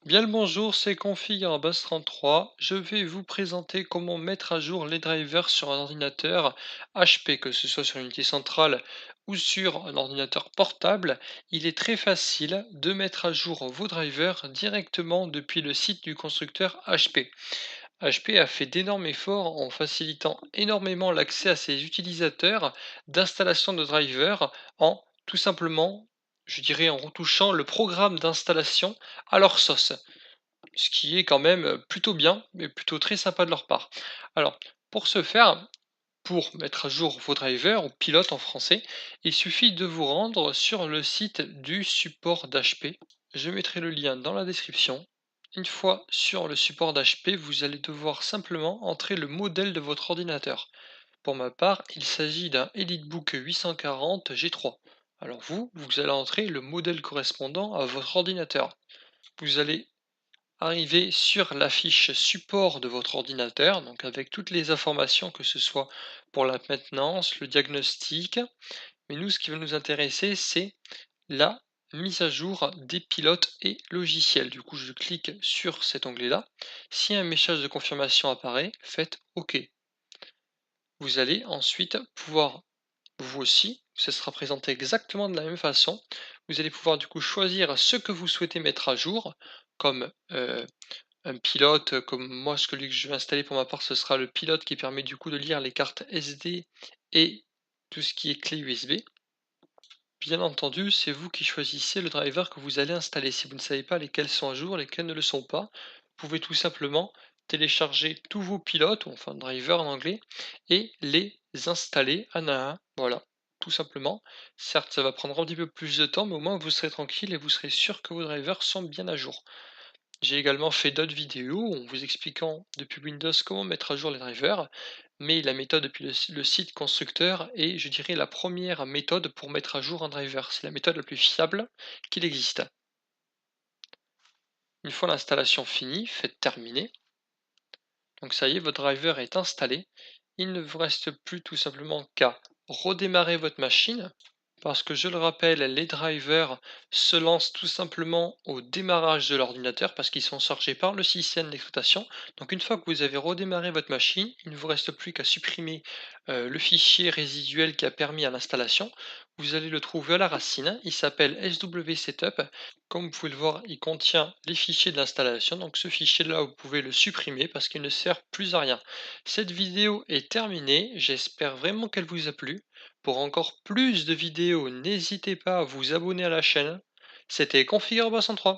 Bien le bonjour, c'est Config Bass 33. Je vais vous présenter comment mettre à jour les drivers sur un ordinateur HP, que ce soit sur une unité centrale ou sur un ordinateur portable. Il est très facile de mettre à jour vos drivers directement depuis le site du constructeur HP. HP a fait d'énormes efforts en facilitant énormément l'accès à ses utilisateurs d'installation de drivers en tout simplement, je dirais, en retouchant le programme d'installation à leur sauce. Ce qui est quand même, plutôt bien, mais plutôt très sympa de leur part. Alors, pour ce faire, pour mettre à jour vos drivers ou pilotes en français, il suffit de vous rendre sur le site du support d'HP. Je mettrai le lien dans la description. Une fois sur le support d'HP, vous allez devoir simplement entrer le modèle de votre ordinateur. Pour ma part, il s'agit d'un EliteBook 840 G3. Alors vous allez entrer le modèle correspondant à votre ordinateur. Vous allez arriver sur la fiche support de votre ordinateur, donc avec toutes les informations, que ce soit pour la maintenance, le diagnostic. Mais nous, ce qui va nous intéresser, c'est la mise à jour des pilotes et logiciels. Du coup, je clique sur cet onglet-là. Si un message de confirmation apparaît, faites OK. Vous allez ensuite pouvoir, vous aussi, ça sera présenté exactement de la même façon. Vous allez pouvoir du coup choisir ce que vous souhaitez mettre à jour, comme un pilote, comme moi, celui que je vais installer pour ma part, ce sera le pilote qui permet du coup de lire les cartes SD et tout ce qui est clé USB. Bien entendu, c'est vous qui choisissez le driver que vous allez installer. Si vous ne savez pas lesquels sont à jour, lesquels ne le sont pas, vous pouvez tout simplement télécharger tous vos pilotes, ou enfin drivers en anglais, et les installer un à un. Voilà, tout simplement. Certes, ça va prendre un petit peu plus de temps, mais au moins vous serez tranquille et vous serez sûr que vos drivers sont bien à jour. J'ai également fait d'autres vidéos en vous expliquant depuis Windows comment mettre à jour les drivers, mais la méthode depuis le site constructeur est, je dirais, la première méthode pour mettre à jour un driver. C'est la méthode la plus fiable qu'il existe. Une fois l'installation finie, faites terminer. Donc ça y est, votre driver est installé. Il ne vous reste plus tout simplement qu'à redémarrer votre machine, parce que je le rappelle, les drivers se lancent tout simplement au démarrage de l'ordinateur parce qu'ils sont chargés par le système d'exploitation. Donc une fois que vous avez redémarré votre machine, il ne vous reste plus qu'à supprimer le fichier résiduel qui a permis à l'installation. Vous allez le trouver à la racine, il s'appelle swsetup. Comme vous pouvez le voir, il contient les fichiers de l'installation. Donc ce fichier-là, vous pouvez le supprimer parce qu'il ne sert plus à rien. Cette vidéo est terminée, j'espère vraiment qu'elle vous a plu. Pour encore plus de vidéos, n'hésitez pas à vous abonner à la chaîne. C'était Configure 303.